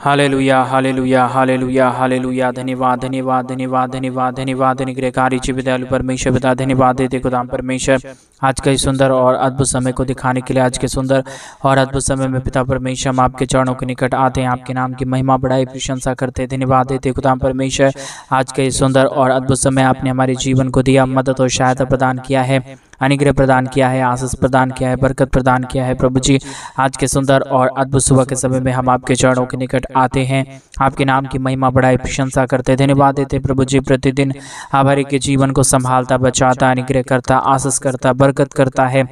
Hallelujah hallelujah hallelujah hallelujah. धन्यवाद धन्यवाद धन्यवाद धन्यवाद धन्यवाद। अनुग्रहकारी जीवित दयालु परमेश्वर पिता, धन्यवाद देते खुदाम परमेश्वर आज का इस सुंदर और अद्भुत समय को दिखाने के लिए। आज के सुंदर और अद्भुत समय में पिता परमेश्वर हम आपके चरणों के निकट आते हैं, आपके नाम की महिमा बढ़ाई प्रशंसा करते हैं। धन्यवाद देते खुदाम परमेश्वर आज के इस सुंदर और अद्भुत समय आपने हमारे जीवन को दिया, मदद और सहायता प्रदान किया है, अनुग्रह प्रदान किया है, आशीष प्रदान किया है, बरकत प्रदान किया है। प्रभु जी आज के सुंदर और अद्भुत सुबह के समय में हम आपके चरणों के निकट आते हैं, आपके नाम की महिमा बढ़ाई प्रशंसा करते हैं। धन्यवाद देते प्रभु जी, प्रतिदिन आप हर एक के जीवन को संभालता, बचाता, अनुग्रह करता, आशीष करता, बरकत करता है,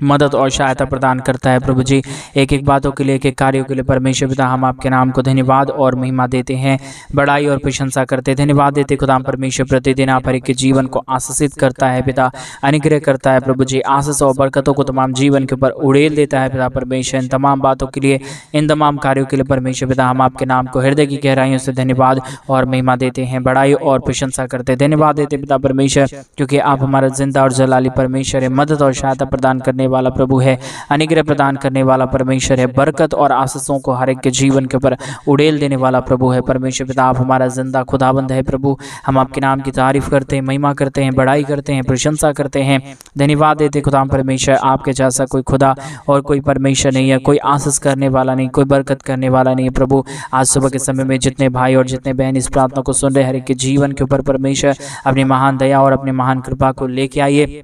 मदद और सहायता प्रदान करता है। प्रभु जी एक एक बातों के लिए, एक एक कार्यों के लिए परमेश्वर पिता हम आपके नाम को धन्यवाद और महिमा देते हैं, बड़ाई और प्रशंसा करते हैं। धन्यवाद देते खुदाम परमेश्वर, प्रतिदिन आप हर एक के जीवन को आशीषित करता है पिता, अनुग्रह करता है। प्रभु जी आशीष और बरकतों को तमाम जीवन के ऊपर उड़ेल देता है पिता परमेश्वर। इन तमाम बातों के लिए, इन तमाम कार्यों के लिए परमेश्वर पिता हम आपके नाम को हृदय की गहराइयों से धन्यवाद और महिमा देते हैं, बड़ाई और प्रशंसा करते हैं। धन्यवाद देते पिता परमेश्वर क्योंकि आप हमारा जिंदा और जलाली परमेश्वर है, मदद और सहायता प्रदान करने वाला प्रभु है, अनुग्रह प्रदान करने वाला परमेश्वर है, बरकत और आशीषों को हर एक के जीवन के ऊपर उड़ेल देने वाला प्रभु है। परमेश्वर पिता आप हमारा जिंदा खुदाबंद है प्रभु, हम आपके नाम की तारीफ करते हैं, महिमा करते हैं, बड़ाई करते हैं, प्रशंसा करते हैं। धन्यवाद देते खुदाम परमेश्वर, आपके जैसा कोई खुदा और कोई परमेश्वर नहीं है, कोई आशीष करने वाला नहीं, कोई बरकत करने वाला नहीं है। प्रभु आज सुबह के समय में जितने भाई और जितने बहन इस प्रार्थना को सुन रहे हर एक के जीवन के ऊपर परमेश्वर अपनी महान दया और अपनी महान कृपा को लेके आइए,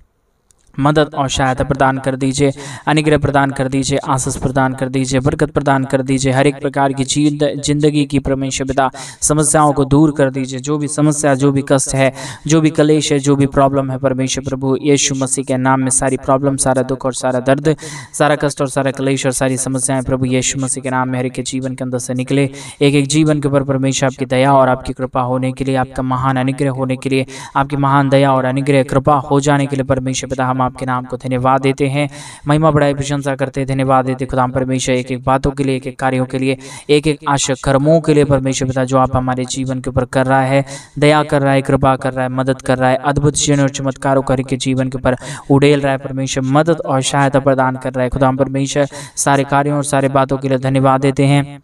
मदद और सहायता प्रदान कर दीजिए, अनुग्रह प्रदान कर दीजिए, आशीष प्रदान कर दीजिए, बरकत प्रदान कर दीजिए। हर एक प्रकार की जिंदगी की परमेश्वर पिता समस्याओं को दूर कर दीजिए। जो भी समस्या, जो भी कष्ट है, जो भी कलेश है, जो भी प्रॉब्लम है परमेश्वर प्रभु यीशु मसीह के नाम में सारी प्रॉब्लम, सारा दुख और सारा दर्द, सारा कष्ट और सारा कलेश और सारी समस्याएं प्रभु यीशु मसीह के नाम में हर एक के जीवन के अंदर से निकले। एक एक जीवन के ऊपर परमेश्वर आपकी दया और आपकी कृपा होने के लिए, आपका महान अनुग्रह होने के लिए, आपकी महान दया और अनुग्रह कृपा हो जाने के लिए परमेश्वर पिता हम आपके नाम को धन्यवाद देते हैं, महिमा बढ़ाई प्रशंसा करते हैं। धन्यवाद देते खुदाम परमेश्वर एक एक बातों के लिए, एक एक कार्यों के लिए, एक एक आशा कर्मों के लिए परमेश्वर पिता जो आप हमारे जीवन के ऊपर कर रहा है, दया कर रहा है, कृपा कर रहा है, मदद कर रहा है, अद्भुत चिन्ह और चमत्कारों करके जीवन के ऊपर उड़ेल रहा है परमेश्वर, मदद और सहायता प्रदान कर रहा है। खुदाम परमेश्वर सारे कार्यों और सारे बातों के लिए धन्यवाद देते हैं,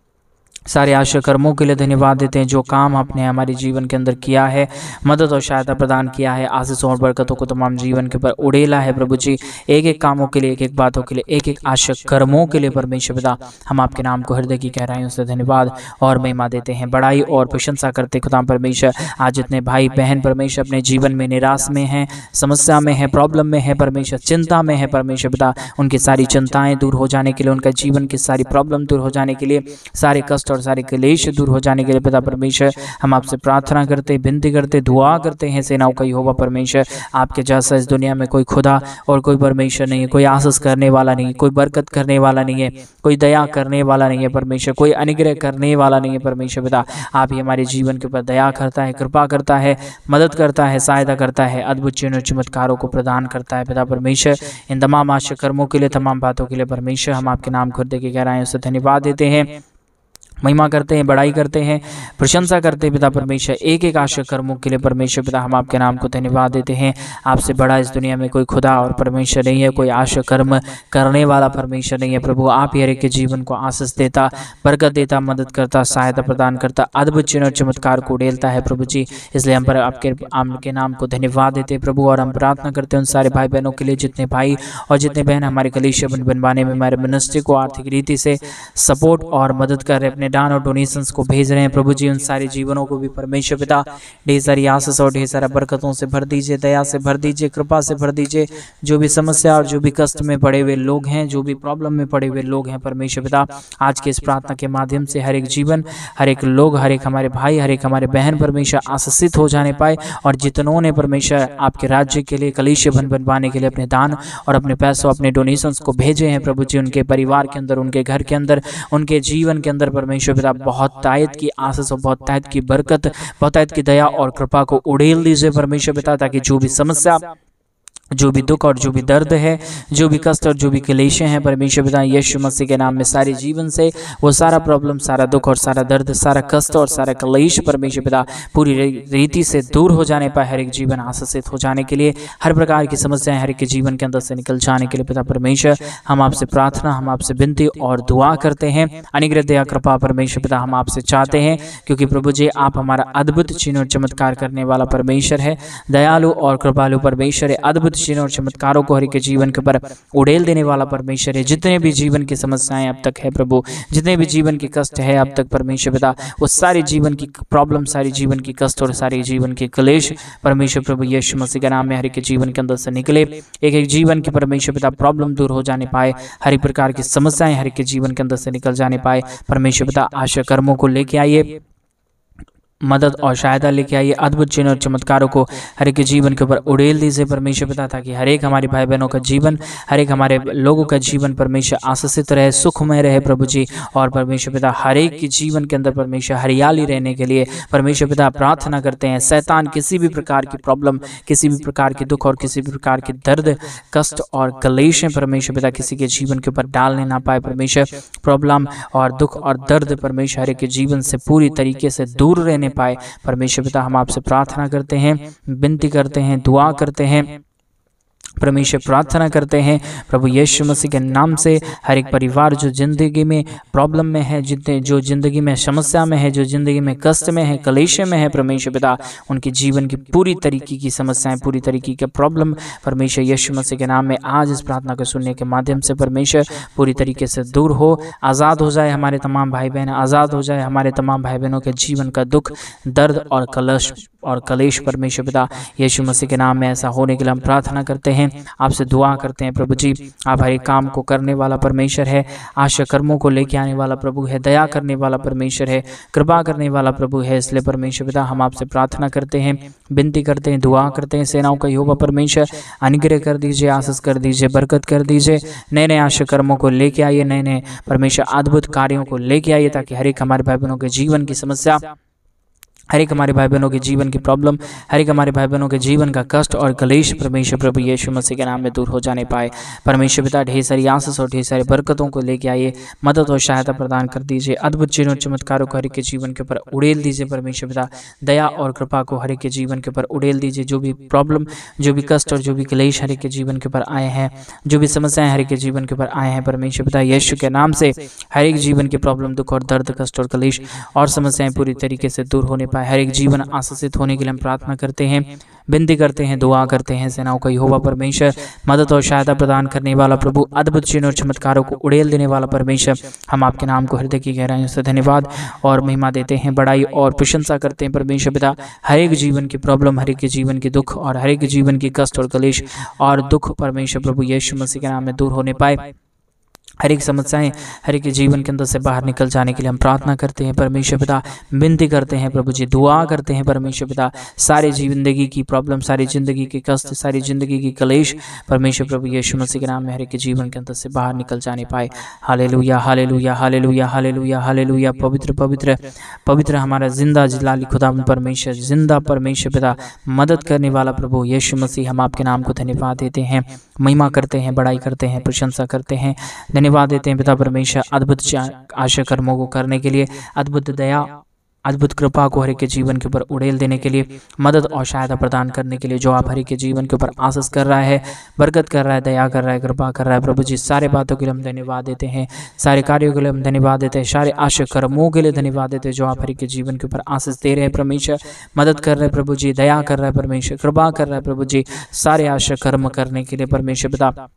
सारे आशा कर्मों के लिए धन्यवाद देते हैं जो काम आपने हमारे जीवन के अंदर किया है, मदद और सहायता प्रदान किया है, आशीषों और बरकतों को तमाम जीवन के ऊपर उड़ेला है। प्रभु जी एक एक कामों के लिए, एक एक बातों के लिए, एक एक आशा कर्मों के लिए परमेश्वर पिता हम आपके नाम को हृदय की गहराइयों से धन्यवाद और महिमा देते हैं, बड़ाई और प्रशंसा करते खुदाम परमेश्वर। आज जितने भाई बहन परमेश्वर अपने जीवन में निराश में हैं, समस्या में है, प्रॉब्लम में है परमेश्वर, चिंता में है परमेश्वर पिता, उनकी सारी चिंताएं दूर हो जाने के लिए, उनका जीवन की सारी प्रॉब्लम दूर हो जाने के लिए, सारे कष्ट और सारे कलेश दूर हो जाने के लिए पिता परमेश्वर हम आपसे प्रार्थना करते, विनती करते, दुआ करते हैं। सेनाओं का यहोवा परमेश्वर आपके जैसा इस दुनिया में कोई खुदा और कोई परमेश्वर नहीं है, कोई आशीष करने वाला नहीं है, कोई बरकत करने वाला नहीं है, कोई दया करने वाला नहीं है परमेश्वर, कोई अनुग्रह करने वाला नहीं है परमेश्वर पिता। आप ही हमारे जीवन के ऊपर दया करता है, कृपा करता है, मदद करता है, सहायता करता है, अद्भुत चिन्ह चमत्कारों को प्रदान करता है पिता परमेश्वर। इन तमाम आशा कर्मों के लिए, तमाम बातों के लिए परमेश्वर हम आपके नाम को हृदय की गहराइयों से धन्यवाद देते हैं, महिमा करते हैं, बड़ाई करते हैं, प्रशंसा करते हैं पिता परमेश्वर। एक एक आशा कर्मों के लिए परमेश्वर पिता हम आपके नाम को धन्यवाद देते हैं। आपसे बड़ा इस दुनिया में कोई खुदा और परमेश्वर नहीं है, कोई आशा कर्म करने वाला परमेश्वर नहीं है। प्रभु आप ही हर एक के जीवन को आशीष देता, बरकत देता, मदद करता, सहायता प्रदान करता, अद्भुत चिन्ह और चमत्कार को उड़ेलता है प्रभु जी। इसलिए हम पर आपके नाम को धन्यवाद देते हैं प्रभु, और हम प्रार्थना करते हैं उन सारे भाई बहनों के लिए जितने भाई और जितने बहन हमारे कलीसिया बनवाने में, हमारे मिनिस्ट्री को आर्थिक रीति से सपोर्ट और मदद कर रहे, अपने दान और डोनेशंस को भेज रहे हैं प्रभु जी। उन सारे जीवनों को भी परमेश्वर पिता ढेर सारी आशीष और ढेर सारा बरकतों से भर दीजिए, दया से भर दीजिए, कृपा से भर दीजिए। जो भी समस्या और जो भी कष्ट में पड़े हुए लोग हैं, जो भी प्रॉब्लम में पड़े हुए लोग हैं परमेश्वर पिता, आज के इस प्रार्थना के माध्यम से हर एक जीवन, हर एक लोग, हर एक हमारे भाई, हर एक हमारे बहन परमेश्वर आशीषित हो जाने पाए। और जितनों ने परमेश्वर आपके राज्य के लिए, कलीसिया बनवाने के लिए अपने दान और अपने पैसों, अपने डोनेशंस को भेजे हैं प्रभु जी, उनके परिवार के अंदर, उनके घर के अंदर, उनके जीवन के अंदर परमेश्वर पिता बहुत तायत की आशीष और बहुत तायत की बरकत, बहुत तायत की दया और कृपा को उड़ेल दीजिए परमेश्वर पिता, ताकि जो भी समस्या जो भी दुख और जो भी दर्द है, जो भी कष्ट और जो भी क्लेश हैं परमेश्वर पिता यीशु मसीह के नाम में सारे जीवन से वो सारा प्रॉब्लम, सारा दुख और सारा दर्द, सारा कष्ट और सारा क्लेश परमेश्वर पिता पूरी रीति से दूर हो जाने पाए, हर एक जीवन आशीषित हो जाने के लिए, हर प्रकार की समस्याएं हर एक के जीवन के अंदर से निकल जाने के लिए पिता परमेश्वर हम आपसे प्रार्थना, हम आपसे विनती और दुआ करते हैं। अनुग्रह दया कृपा परमेश्वर पिता हम आपसे चाहते हैं, क्योंकि प्रभु जी आप हमारा अद्भुत चिन्ह और चमत्कार करने वाला परमेश्वर है, दयालु और कृपालु परमेश्वर है, अद्भुत चिन्ह और चमत्कारों को हर एक के जीवन के ऊपर उड़ेल देने वाला परमेश्वर है। जितने भी जीवन की समस्याएं अब तक है प्रभु, जितने भी जीवन की कष्ट है अब तक परमेश्वर पिता, वो सारी जीवन की प्रॉब्लम, सारी जीवन की कष्ट और सारे जीवन के क्लेश परमेश्वर प्रभु यीशु मसीह के नाम में हर एक के जीवन के अंदर से निकले, एक एक जीवन की परमेश्वर पिता प्रॉब्लम दूर हो जाने पाए, हर एक प्रकार की समस्याएं हर एक के जीवन के अंदर से निकल जाने पाए परमेश्वर पिता। आशा कर्मों को लेके आइए, मदद और सहायता लेके आइए, अद्भुत चिन्ह और चमत्कारों को हर एक के जीवन के ऊपर उड़ेल दीजिए परमेश्वर पिता, ताकि हर एक हमारे भाई बहनों का जीवन, हर एक हमारे लोगों का जीवन परमेश्वर आशीषित रहे, सुखमय रहे प्रभु जी। और परमेश्वर पिता हर एक के जीवन के अंदर परमेश्वर हरियाली रहने के लिए परमेश्वर पिता प्रार्थना करते हैं। शैतान किसी भी प्रकार की प्रॉब्लम, किसी भी प्रकार की दुख और किसी भी प्रकार के दर्द, कष्ट और क्लेश परमेश्वर पिता किसी के जीवन के ऊपर डालने ना पाए परमेश्वर। प्रॉब्लम और दुख और दर्द परमेश्वर हर एक के जीवन से पूरी तरीके से दूर रहने पाए परमेश्वर पिता हम आपसे प्रार्थना करते हैं, विनती करते हैं, दुआ करते हैं परमेश्वर, प्रार्थना करते हैं प्रभु यीशु मसीह के नाम से। हर एक परिवार जो जिंदगी में प्रॉब्लम में है, जितने जो जिंदगी में समस्या में है, जो जिंदगी में कष्ट में है, क्लेश में है परमेश्वर पिता, उनके जीवन की पूरी तरीके की समस्याएं, पूरी तरीके के प्रॉब्लम परमेश्वर यीशु मसीह के नाम में आज इस प्रार्थना को सुनने के माध्यम से परमेश्वर पूरी तरीके से दूर हो, आज़ाद हो जाए हमारे तमाम भाई बहन, आज़ाद हो जाए हमारे तमाम भाई बहनों के जीवन का दुख, दर्द और क्लेश परमेश्वर पिता यीशु मसीह के नाम में ऐसा होने के लिए हम प्रार्थना करते हैं, आपसे दुआ करते हैं प्रभु जी। आप हर एक काम को करने वाला परमेश्वर है, आशा कर्मों को लेके आने वाला प्रभु है, दया करने वाला परमेश्वर है, कृपा करने वाला प्रभु है। इसलिए परमेश्वर पिता हम आपसे प्रार्थना करते हैं, विनती करते हैं, दुआ करते हैं। सेनाओं का यहोवा परमेश्वर अनुग्रह कर दीजिए, आशीष कर दीजिए, बरकत कर दीजिए। नए नए आशा कर्मों को लेके आइए, नए नए परमेश्वर अद्भुत कार्यों को लेके आइए, ताकि हर एक हमारे भाई बहनों के जीवन की समस्या, हर एक हमारे भाई बहनों के जीवन की प्रॉब्लम, हर एक हमारे भाई बहनों के जीवन का कष्ट और क्लेश परमेश्वर प्रभु यीशु मसीह के नाम में दूर हो जाने पाए परमेश्वर पिता। ढेर सारी आशीष और ढेर सारी बरकतों को लेके आइए, मदद और सहायता प्रदान कर दीजिए, अद्भुत चिन्ह और चमत्कारों को हर एक के जीवन के ऊपर उड़ेल दीजिए परमेश्वर पिता। दया और कृपा को हर एक के जीवन के ऊपर उड़ेल दीजिए। जो भी प्रॉब्लम, जो भी कष्ट और जो भी क्लेश हर एक के जीवन के ऊपर आए हैं, जो भी समस्याएं हर एक के जीवन के ऊपर आए हैं परमेश्वर पिता यीशु के नाम से, हर एक जीवन की प्रॉब्लम, दुख और दर्द, कष्ट और क्लेश और समस्याएं पूरी तरीके से दूर होने पाए, हर एक जीवन आशीषित होने के लिए हम प्रार्थना करते हैं, विनती करते हैं, दुआ करते हैं। सेनाओं का यहोवा परमेश्वर, मदद और सहायता प्रदान करने वाला प्रभु, अद्भुत चिन्ह और चमत्कारों को उड़ेल देने वाला परमेश्वर, हम आपके नाम को हृदय की गहराइयों से धन्यवाद और महिमा देते हैं, बड़ाई और प्रशंसा करते हैं परमेश्वर पिता। हर एक जीवन की प्रॉब्लम, हर एक के जीवन की दुख और हर एक जीवन की कष्ट और क्लेश और दुख परमेश्वर प्रभु यीशु मसीह के नाम में दूर होने पाए, हर एक समस्याएं हर एक जीवन के अंदर से बाहर निकल जाने के लिए हम प्रार्थना करते हैं परमेश्वर पिता, विनती करते हैं प्रभु जी, दुआ करते हैं परमेश्वर पिता। सारी जिंदगी की प्रॉब्लम, सारी जिंदगी के कष्ट, सारी जिंदगी की क्लेश परमेश्वर प्रभु यीशु मसीह के नाम में हर एक जीवन के अंदर से बाहर निकल जाने पाए। Hallelujah, hallelujah, hallelujah, hallelujah, hallelujah. पवित्र पवित्र पवित्र हमारा जिंदा जलाली खुदा परमेश्वर, जिंदा परमेश्वर पिता, मदद करने वाला प्रभु यीशु मसीह, हम आपके नाम को धन्यवाद देते हैं, महिमा करते हैं, बड़ाई करते हैं, प्रशंसा करते हैं, धन्यवाद देते हैं पिता परमेश्वर अद्भुत आशा कर्मों को करने के लिए, अद्भुत दया, अद्भुत कृपा को हर एक के जीवन के ऊपर उड़ेल देने के लिए, मदद और सहायता प्रदान करने के लिए, जो आप हर एक के जीवन के ऊपर आशीष कर रहा है, बरकत कर रहा है, दया कर रहा है, कृपा कर रहा है प्रभु जी। सारे बातों के लिए हम धन्यवाद देते हैं, सारे कार्यों के लिए हम धन्यवाद देते हैं, सारे आशा कर्मों के लिए धन्यवाद देते हैं, जो आप हर एक के जीवन के ऊपर आशीष दे रहे हैं परमेश्वर, मदद कर रहे हैं प्रभु जी, दया कर रहा है परमेश्वर, कृपा कर रहा है प्रभु जी। सारे आशा कर्म करने के लिए परमेश्वर पिता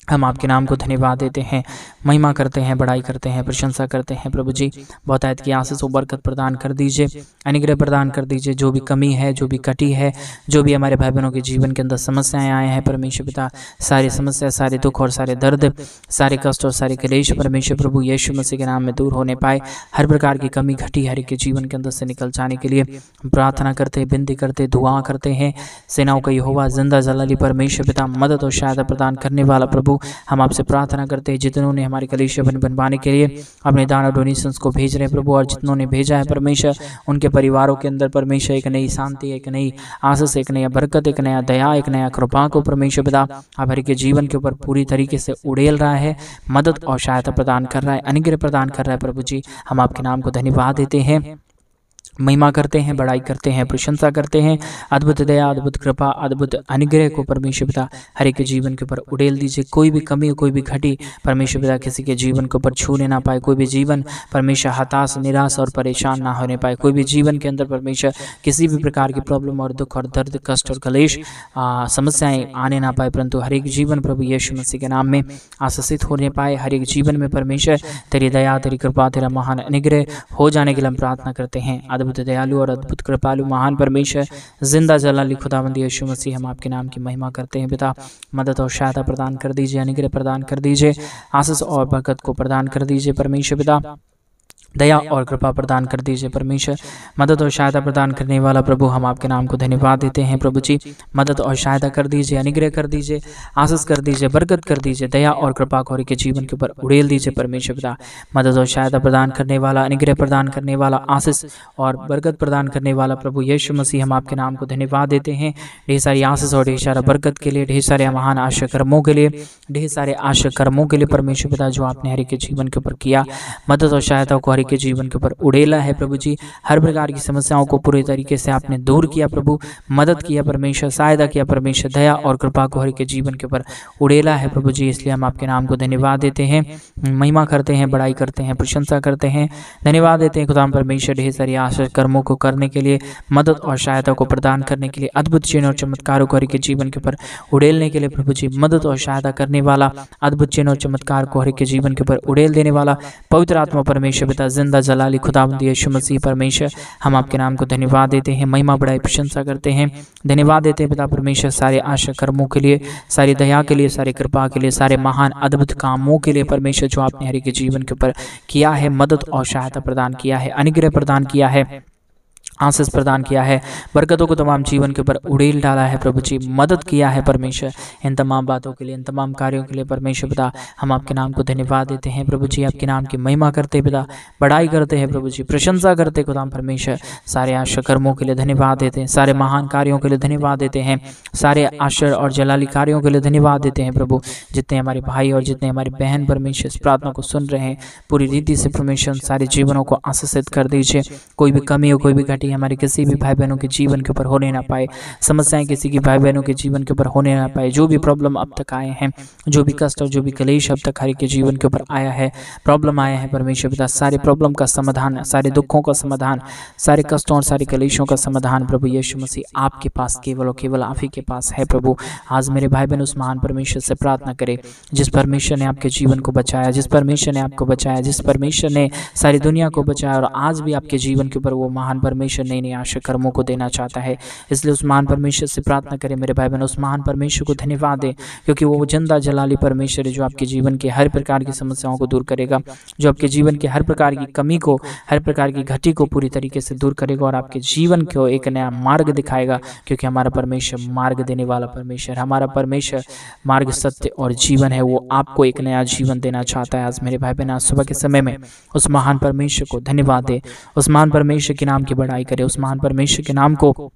हम आपके नाम को धन्यवाद देते हैं, महिमा करते हैं, बड़ाई करते हैं, प्रशंसा करते हैं प्रभु जी। बहुतायत की आशीष और बरकत प्रदान कर दीजिए, अनुग्रह प्रदान कर दीजिए। जो भी कमी है, जो भी कटी है, जो भी हमारे भाई बहनों के जीवन के अंदर समस्याएं आए हैं परमेश्वर पिता, सारी समस्या, सारे दुख और सारे दर्द, सारे कष्ट और सारे क्लेश परमेश्वर प्रभु यीशु मसीह के नाम में दूर होने पाए। हर प्रकार की कमी घटी हर एक के जीवन के अंदर से निकल जाने के लिए प्रार्थना करते, विनती करते, दुआ करते हैं। सेनाओं का यहोवा जिंदा जलाली परमेश्वर पिता, मदद और सहायता प्रदान करने वाला प्रभु, प्रभु हम आपसे प्रार्थना करते हैं, जितनों ने हमारे कलीसिया बनवाने के लिए अपने दान और डोनेशंस को भेज रहे हैं प्रभु, और जितनों ने भेजा है परमेश्वर, उनके परिवारों के अंदर परमेश्वर एक नई शांति, एक नई आशीष, एक नया बरकत, एक नया दया, एक नया कृपा को परमेश्वर पिता आप हर के जीवन के ऊपर पूरी तरीके से उड़ेल रहा है, मदद और सहायता प्रदान कर रहा है, अनुग्रह प्रदान कर रहा है प्रभु जी। हम आपके नाम को धन्यवाद देते हैं, महिमा करते हैं, बड़ाई करते हैं, प्रशंसा करते हैं। अद्भुत दया, अद्भुत कृपा, अद्भुत अनुग्रह को परमेश्वर पिता हर एक के जीवन के ऊपर उड़ेल दीजिए। कोई भी कमी, कोई भी घटी परमेश्वर पिता किसी के जीवन के ऊपर छूने ना पाए। कोई भी जीवन परमेश्वर हताश, निराश और परेशान ना होने पाए। कोई भी जीवन के अंदर परमेश्वर किसी भी प्रकार की प्रॉब्लम और दुख और दर्द, कष्ट और कलेश, समस्याएं आने ना पाए, परंतु हर एक जीवन प्रभु यीशु मसीह के नाम में आशीषित होने पाए। हर एक जीवन में परमेश्वर तेरी दया, तेरी कृपा, तेरा महान अनुग्रह हो जाने के लिए हम प्रार्थना करते हैं। अद्भुत दयालु और अद्भुत कृपालु महान परमेश्वर, जिंदा जलाली खुदावंद यीशु मसीह, हम आपके नाम की महिमा करते हैं पिता। मदद और सहायता प्रदान कर दीजिए, अनुग्रह प्रदान कर दीजिए, आशीष और बरकत को प्रदान कर दीजिए परमेश्वर पिता। दया और कृपा प्रदान कर दीजिए परमेश्वर। मदद और सहायता प्रदान करने वाला प्रभु हम आपके नाम को धन्यवाद देते हैं प्रभु जी। मदद और सहायता कर दीजिए, अनुग्रह कर दीजिए, आशीष कर दीजिए, बरकत कर दीजिए, दया और कृपा को के जीवन के ऊपर उड़ेल दीजिए परमेश्वर पिता। मदद और सहायता प्रदान करने वाला, अनुग्रह प्रदान करने वाला, आशीष और बरकत प्रदान करने वाला प्रभु यीशु मसीह, हम आपके नाम को धन्यवाद देते हैं ढेर सारी आशीष और ढेर सारा बरकत के लिए, ढेर सारे महान आश्चर्य कर्मों के लिए, ढेर सारे आश्चर्य कर्मों के लिए परमेश्वर पिता जो आपने हर एक के जीवन के ऊपर किया। मदद और सहायता को हर एक के जीवन के ऊपर उड़ेला है प्रभु जी। हर प्रकार की समस्याओं को पूरे तरीके से आपने दूर किया प्रभु, मदद किया परमेश्वर, सहायता किया परमेश्वर, दया और कृपा को हर के जीवन के ऊपर उड़ेला है प्रभु जी। इसलिए हम आपके नाम को धन्यवाद देते हैं, महिमा करते हैं, बड़ाई करते हैं, प्रशंसा करते हैं, धन्यवाद देते हैं खुदाम परमेश्वर ढेर सारी आश्चर्य कर्मों को करने के लिए, मदद और सहायता को प्रदान करने के लिए, अद्भुत चिन्ह और चमत्कारों को हर के जीवन के ऊपर उड़ेलने के लिए प्रभु जी। मदद और सहायता करने वाला, अद्भुत चिन्ह और चमत्कार को हर के जीवन के ऊपर उड़ेल देने वाला पवित्र आत्मा परमेश्वर पिता, जिंदा जलाली खुदावंद यीशु मसीह परमेश्वर, हम आपके नाम को धन्यवाद देते हैं, महिमा बड़ाई प्रशंसा करते हैं, धन्यवाद देते हैं पिता परमेश्वर सारे आश्चर्य कर्मों के लिए, सारी दया के लिए, सारी कृपा के लिए, सारे महान अद्भुत कामों के लिए परमेश्वर जो आपने हर एक के जीवन के ऊपर किया है, मदद और सहायता प्रदान किया है, अनुग्रह प्रदान किया है, आशीष प्रदान किया है, बरकतों को तमाम जीवन के ऊपर उड़ेल डाला है प्रभु जी, मदद किया है परमेश्वर। इन तमाम बातों के लिए, इन तमाम कार्यों के लिए परमेश्वर पिता हम आपके नाम को धन्यवाद देते हैं प्रभु जी। आपके नाम की महिमा करते पिता, बड़ाई करते हैं प्रभु जी, प्रशंसा करते खुदाम परमेश्वर। सारे आश्चर्य कर्मों के लिए धन्यवाद देते हैं, सारे महान कार्यों के लिए धन्यवाद देते हैं, सारे आश्चर्य और जलाली कार्यों के लिए धन्यवाद देते हैं प्रभु। जितने हमारे भाई और जितने हमारी बहन परमेश्वर इस प्रार्थना को सुन रहे हैं, पूरी रीति से परमेश्वर सारे जीवनों को आशीषित कर दीजिए। कोई भी कमी हो, कोई भी घटी हमारे किसी भी भाई बहनों के जीवन के ऊपर होने ना पाए, समस्याएं किसी की भाई बहनों के जीवन के ऊपर होने ना पाए। जो भी प्रॉब्लम अब तक आए हैं, जो भी कष्ट और जो भी कलेश अब तक हर एक के जीवन के ऊपर आया है, प्रॉब्लम आया है परमेश्वर पिता, सारे प्रॉब्लम का समाधान, सारे दुखों का समाधान, सारे कष्टों और सारे कलेशों का समाधान प्रभु यीशु मसीह आपके पास, केवल और केवल आप ही के पास है प्रभु। आज मेरे भाई बहन उस महान परमेश्वर से प्रार्थना करें जिस परमेश्वर ने आपके जीवन को बचाया, जिस परमेश्वर ने आपको बचाया, जिस परमेश्वर ने सारी दुनिया को बचाया और आज भी आपके जीवन के ऊपर वो महान परमेश्वर नई नई आश्चर्य कर्मों को देना चाहता है। इसलिए उस महान परमेश्वर से प्रार्थना करें मेरे भाई बहन, उस महान परमेश्वर को धन्यवाद दें, क्योंकि वो जिंदा जलाली परमेश्वर है जो आपके जीवन के हर प्रकार की समस्याओं को दूर करेगा, जो आपके जीवन के हर प्रकार की कमी को, हर प्रकार की घटी को पूरी तरीके से दूर करेगा और आपके जीवन को एक नया मार्ग दिखाएगा। क्योंकि हमारा परमेश्वर मार्ग देने वाला परमेश्वर, हमारा परमेश्वर मार्ग, सत्य और जीवन है। वो आपको एक नया जीवन देना चाहता है। आज मेरे भाई बहन आज सुबह के समय में उस महान परमेश्वर को धन्यवाद दे, उस महान परमेश्वर के नाम की बड़ाई करे, उस महान परमेश्वर के नाम को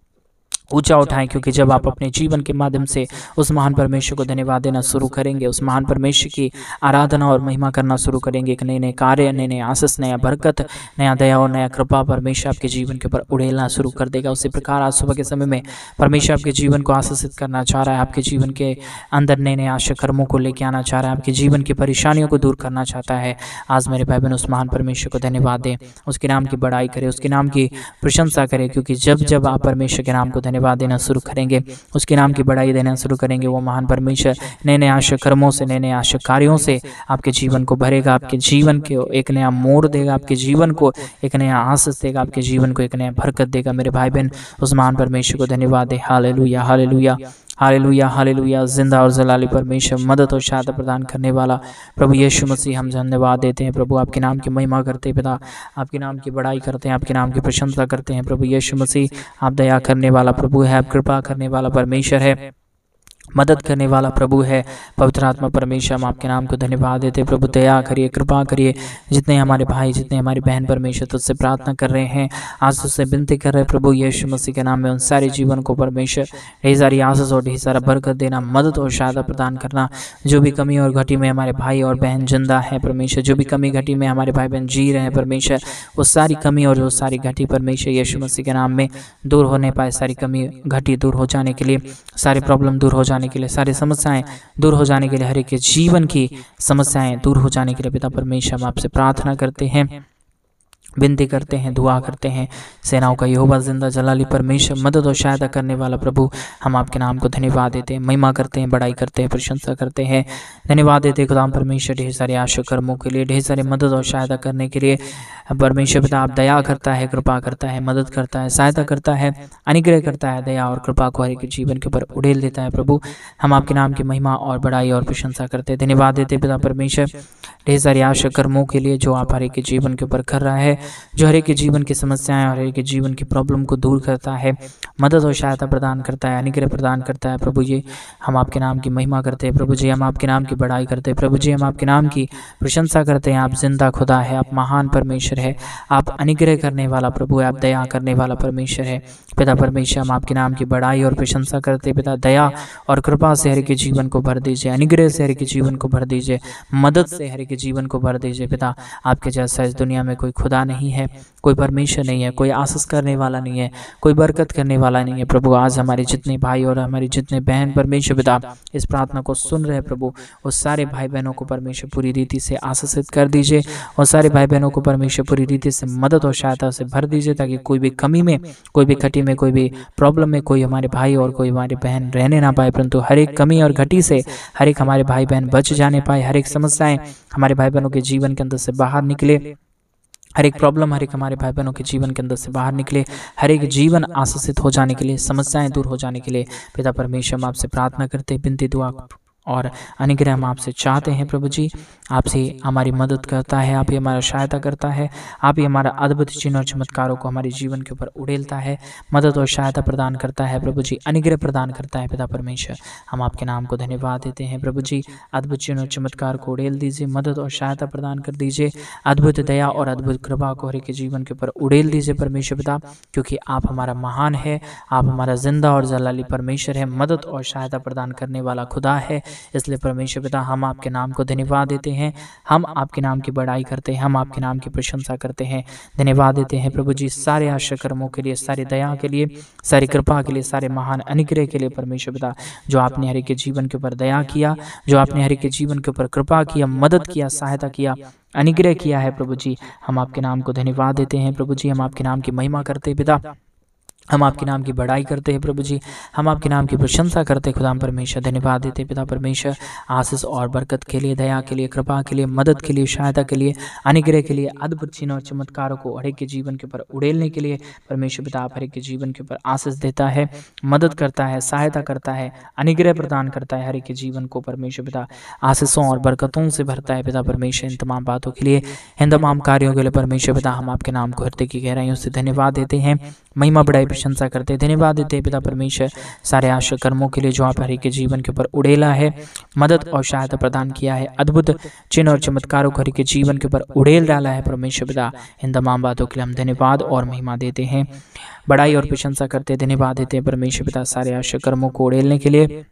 ऊंचा उठाएं। क्योंकि जब आप अपने जीवन के माध्यम से उस महान परमेश्वर को धन्यवाद देना शुरू करेंगे, उस महान परमेश्वर की आराधना और महिमा करना शुरू करेंगे, एक नए नए कार्य, नए नए आशीष, नया बरकत, नया दया और नया कृपा परमेश्वर आपके जीवन के ऊपर उड़ेलना शुरू कर देगा। उसी प्रकार आज सुबह के समय में परमेश्वर आपके जीवन को आशीषित करना चाह रहा है, आपके जीवन के अंदर नए नए आश्चर्य कर्मों को लेके आना चाह रहा है, आपके जीवन की परेशानियों को दूर करना चाहता है। आज मेरे भाई बहन उस महान परमेश्वर को धन्यवाद दें, उसके नाम की बड़ाई करें, उसके नाम की प्रशंसा करें। क्योंकि जब जब आप परमेश्वर के नाम को धन्यवाद देना शुरू करेंगे, उसके नाम की बड़ाई देना शुरू करेंगे, वो महान परमेश्वर नए नए आश्चर्य कर्मों से, नए नए आश्चर्य कार्यों से आपके जीवन को भरेगा, आपके जीवन को एक नया मोड़ देगा, आपके जीवन को एक नया आशीष देगा, आपके जीवन को एक नया बरकत देगा। मेरे भाई बहन उस महान परमेश्वर को धन्यवाद दे। Hallelujah, hallelujah, hallelujah, hallelujah. जिंदा और जलाली परमेश्वर, मदद और सहायता प्रदान करने वाला प्रभु यीशु मसीह, हम धन्यवाद देते हैं प्रभु। आपके नाम की महिमा करते हैं पिता, आपके नाम की बड़ाई करते हैं, आपके नाम की प्रशंसा करते हैं प्रभु यीशु मसीह। आप दया करने वाला प्रभु है, आप कृपा करने वाला परमेश्वर है, मदद करने वाला प्रभु है। पवित्र आत्मा परमेश्वर, हम आपके नाम को धन्यवाद देते प्रभु। दया करिए, कृपा करिए। जितने हमारे भाई, जितने हमारी बहन परमेश्वर तुझसे प्रार्थना कर रहे हैं, आज तुझसे विनती कर रहे हैं प्रभु यीशु मसीह के नाम में, उन सारे जीवन को परमेश्वर ढेर सारी आशीष और ढेर सारा बरकत देना, मदद और सहायता प्रदान करना। जो भी कमी और घटी में हमारे भाई और बहन जिंदा है परमेश्वर, जो भी कमी घटी में हमारे भाई बहन जी रहे हैं परमेश्वर, वो सारी कमी और वो सारी घटी परमेश्वर यीशु मसीह के नाम में दूर होने पाए। सारी कमी घटी दूर हो जाने के लिए, सारी प्रॉब्लम दूर हो जाने के लिए, सारी समस्याएं दूर हो जाने के लिए, हर एक के जीवन की समस्याएं दूर हो जाने के लिए पिता परमेश्वर हम आपसे प्रार्थना करते हैं, विनती करते हैं, दुआ करते हैं। सेनाओं का यहोवा जिंदा जलाली परमेश्वर, मदद और सहायता करने वाला प्रभु, हम आपके नाम को धन्यवाद देते हैं, महिमा करते हैं, बड़ाई करते हैं, प्रशंसा करते हैं, धन्यवाद देते हैं खुदाम परमेश्वर ढेर सारे आशा कर्मों के लिए, ढेर सारे मदद और सहायता करने के लिए। परमेश्वर पिता आप दया करता है, कृपा करता है, मदद करता है, सहायता करता है, अनुग्रह करता है, दया और कृपा को हर एक जीवन के ऊपर उड़ेल देता है प्रभु। हम आपके नाम की महिमा और बड़ाई और प्रशंसा करते हैं, धन्यवाद देते पिता परमेश्वर ढेर सारी आशा कर्मों के लिए जो आप हर एक के जीवन के ऊपर कर रहा है, जो हर एक के जीवन की समस्याएं और हर एक के जीवन की प्रॉब्लम को दूर करता है, मदद और सहायता प्रदान करता है, अनुग्रह प्रदान करता है प्रभु जी। हम आपके नाम की महिमा करते हैं प्रभु जी, हम आपके नाम की बड़ाई करते हैं प्रभु जी, हम आपके नाम की प्रशंसा करते हैं। आप जिंदा खुदा है, आप महान परमेश्वर है, आप अनुग्रह करने वाला प्रभु है, आप दया करने वाला परमेश्वर है पिता परमेश्वर। हम आपके नाम की बड़ाई और प्रशंसा करते पिता, दया और कृपा से हर एक के जीवन को भर दीजिए, अनुग्रह से हर एक के जीवन को भर दीजिए, मदद से हर एक के जीवन को भर दीजिए पिता। आपके जैसा इस दुनिया में कोई खुदा नहीं है, कोई परमेश्वर नहीं है, कोई आशीष करने वाला नहीं है, कोई बरकत करने वाला नहीं है प्रभु। आज हमारे जितने भाई और हमारी जितने बहन परमेश्वर पिता इस प्रार्थना को सुन रहे हैं प्रभु, उस सारे भाई बहनों को परमेश्वर पूरी रीति से आशीषित कर दीजिए, और सारे भाई बहनों को परमेश्वर पूरी रीति से मदद और सहायता से भर दीजिए, ताकि कोई भी कमी में, कोई भी घटी में, कोई भी प्रॉब्लम में कोई हमारे भाई और कोई हमारे बहन रहने ना पाए, परंतु हर एक कमी और घटी से हर एक हमारे भाई बहन बच जाने पाए, हर एक समस्याएं हमारे भाई बहनों के जीवन के अंदर से बाहर निकले, हर एक प्रॉब्लम हर एक हमारे भाई बहनों के जीवन के अंदर से बाहर निकले, हर एक जीवन आशीषित हो जाने के लिए, समस्याएं दूर हो जाने के लिए पिता परमेश्वर हम आपसे प्रार्थना करते, विनती दुआ और अनुग्रह हम आपसे चाहते हैं प्रभु जी। आपसे हमारी मदद करता है, आप ही हमारा सहायता करता है, आप ही हमारा अद्भुत चिन्ह और चमत्कारों को हमारे जीवन के ऊपर उड़ेलता है, मदद और सहायता प्रदान करता है प्रभु जी, अनुग्रह प्रदान करता है पिता परमेश्वर। हम आपके नाम को धन्यवाद देते हैं प्रभु जी। अद्भुत चिन्ह और चमत्कार को उड़ेल दीजिए, मदद और सहायता प्रदान कर दीजिए, अद्भुत दया और अद्भुत कृपा को हर एक के जीवन के ऊपर उड़ेल दीजिए परमेश्वर पिता, क्योंकि आप हमारा महान है, आप हमारा जिंदा और जलाली परमेश्वर है, मदद और सहायता प्रदान करने वाला खुदा है। इसलिए परमेश्वर पिता हम आपके नाम को धन्यवाद देते हैं, हम आपके नाम की बड़ाई करते हैं, हम आपके नाम की प्रशंसा करते हैं, धन्यवाद देते हैं प्रभु जी सारे आश्रय कर्मों के लिए, सारी दया के लिए, सारी कृपा के लिए, सारे महान अनुग्रह के लिए परमेश्वर पिता। जो आपने हर एक के जीवन के ऊपर दया किया, जो आपने हर एक के जीवन के ऊपर कृपा किया, मदद किया, सहायता किया, अनुग्रह किया है प्रभु जी, हम आपके नाम को धन्यवाद देते हैं प्रभु जी। हम आपके नाम की महिमा करते हैं पिता, हम आपके नाम की बड़ाई करते हैं प्रभु जी, हम आपके नाम की प्रशंसा करते हैं खुदा परमेश्वर। धन्यवाद देते हैं पिता परमेश्वर आशीष और बरकत के लिए, दया के लिए, कृपा के लिए, मदद के लिए, सहायता के लिए, अनुग्रह के लिए, अद्भुत चिन्ह और चमत्कारों को हर एक के जीवन के ऊपर उड़ेलने के लिए परमेश्वर पिता आप हर एक के जीवन के ऊपर आशीष देता है, मदद करता है, सहायता करता है, अनुग्रह प्रदान करता है, हर एक के जीवन को परमेश्वर पिता आशीषों और बरकतों से भरता है पिता परमेश्वर। इन तमाम बातों के लिए, इन तमाम कार्यों के लिए परमेश्वर पिता हम आपके नाम को हृदय की गहराइयों से धन्यवाद देते हैं, महिमा बड़ाई प्रशंसा करते हैं, धन्यवाद देते हैं पिता परमेश्वर सारे आश्रय कर्मों के लिए जो आप हर एक के जीवन के ऊपर उड़ेला है, मदद और सहायता प्रदान किया है, अद्भुत चिन्ह और चमत्कारों को हर एक के जीवन के ऊपर उड़ेल डाला है परमेश्वर पिता। इन तमाम बातों के लिए हम धन्यवाद और महिमा देते हैं, बड़ाई और प्रशंसा करते हैं, धन्यवाद देते हैं परमेश्वर पिता सारे आश्रय कर्मों को उड़ेलने के लिए,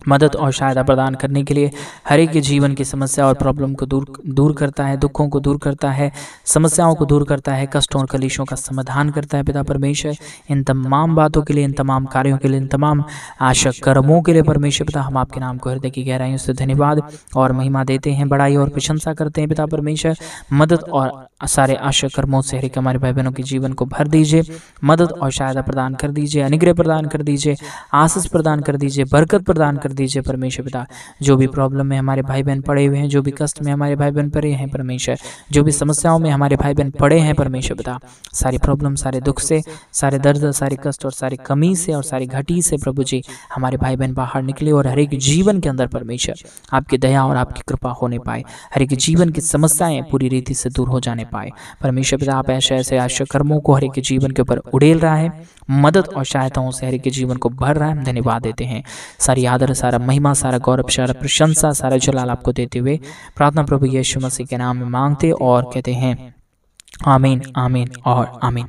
मदद और सहायता प्रदान करने के लिए, हर एक के जीवन की समस्या और प्रॉब्लम को दूर करता है, दुखों को दूर करता है, समस्याओं को दूर करता है, कष्टों और कलेशों का समाधान करता है पिता परमेश्वर। इन तमाम बातों के लिए, इन तमाम कार्यों के लिए, इन तमाम आशा कर्मों के लिए परमेश्वर पिता हम आपके नाम को हृदय की गहराइयों से धन्यवाद और महिमा देते हैं, बड़ाई और प्रशंसा करते हैं पिता परमेश्वर। मदद और सारे आशा कर्मों से हर एक हमारे भाई बहनों के जीवन को भर दीजिए, मदद और सहायता प्रदान कर दीजिए, अनुग्रह प्रदान कर दीजिए, आशीष प्रदान कर दीजिए, बरकत प्रदान कर दीजिए परमेश्वर पिता। जो भी प्रॉब्लम में हमारे भाई बहन पड़े हुए हैं, जो भी कष्ट में हमारे भाई बहन पड़े हैं परमेश्वर, जो भी समस्याओं में हमारे भाई बहन पड़े हैं परमेश्वर पिता, सारी प्रॉब्लम, सारे दुख से, सारे दर्द, सारे कष्ट और सारी कमी से और सारी घटी से प्रभु जी हमारे भाई बहन बाहर निकले और हर एक जीवन के अंदर परमेश्वर आपकी दया और आपकी कृपा होने पाए, हर एक जीवन की समस्याएं पूरी रीति से दूर हो जाने पाए। परमेश्वर पिता आप ऐसे ऐसे आश्चर्य कर्मों को हर एक के जीवन के ऊपर उड़ेल रहा है, मदद और सहायताओं से हर एक के जीवन को भर रहा है। हम धन्यवाद देते हैं। सारी आदर, सारा महिमा, सारा गौरव, सारा प्रशंसा, सारा जलाल आपको देते हुए प्रार्थना प्रभु यीशु मसीह के नाम में मांगते और कहते हैं आमीन, आमीन और आमीन।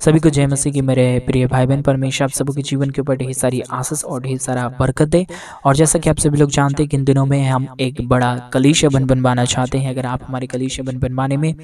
सभी को जय मसीह की। मेरे प्रिय भाई बहन, परमेश्वर आप सभी के जीवन के ऊपर ढेर सारी आशीष और ढेर सारा बरकत दे। और जैसा कि आप सभी लोग जानते हैं कि इन दिनों में हम एक बड़ा कलीसिया बनवाना चाहते हैं। अगर आप हमारे कलीसिया बनवाने में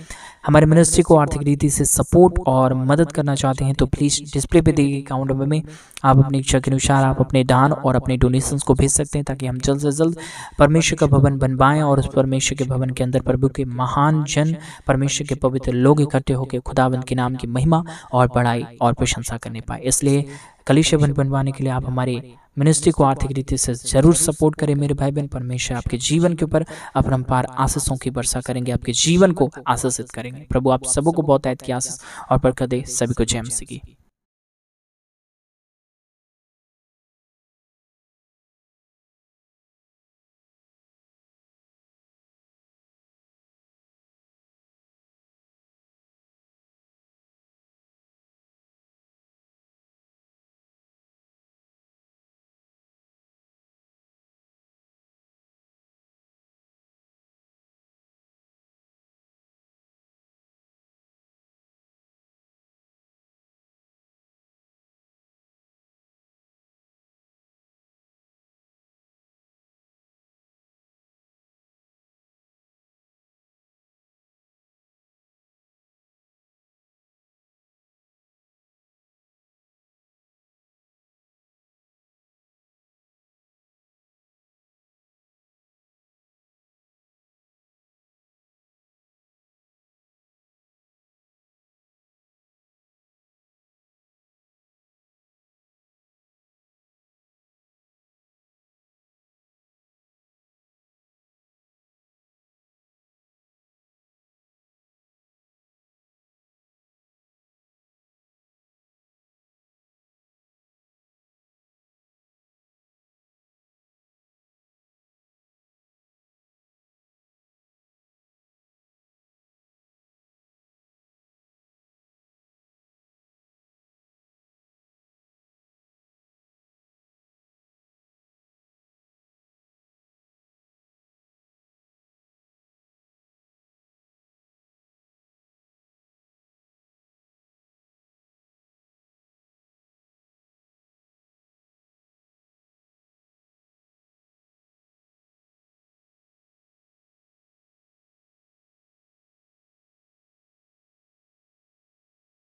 हमारे मिनिस्ट्री को आर्थिक रीति से सपोर्ट और मदद करना चाहते हैं तो प्लीज़ डिस्प्ले पे दिए गए अकाउंट नंबर में आप अपनी इच्छा के अनुसार आप अपने दान और अपने डोनेशंस को भेज सकते हैं, ताकि हम जल्द से जल्द परमेश्वर का भवन बनवाएं और उस परमेश्वर के भवन के अंदर प्रभु के महान जन, परमेश्वर के पवित्र लोग इकट्ठे होकर खुदावंद के नाम की महिमा और बड़ाई और प्रशंसा करने पाए। इसलिए कलीसिया बनवाने के लिए आप हमारे मिनिस्ट्री को आर्थिक रीति से जरूर सपोर्ट करें मेरे भाई बहन। परमेश्वर आपके जीवन के ऊपर अपरंपार आशीषों की वर्षा करेंगे, आपके जीवन को आशीषित करेंगे। प्रभु आप सबों को बहुत आयत की आशीष और बरकत दे। सभी को जय मसीह की।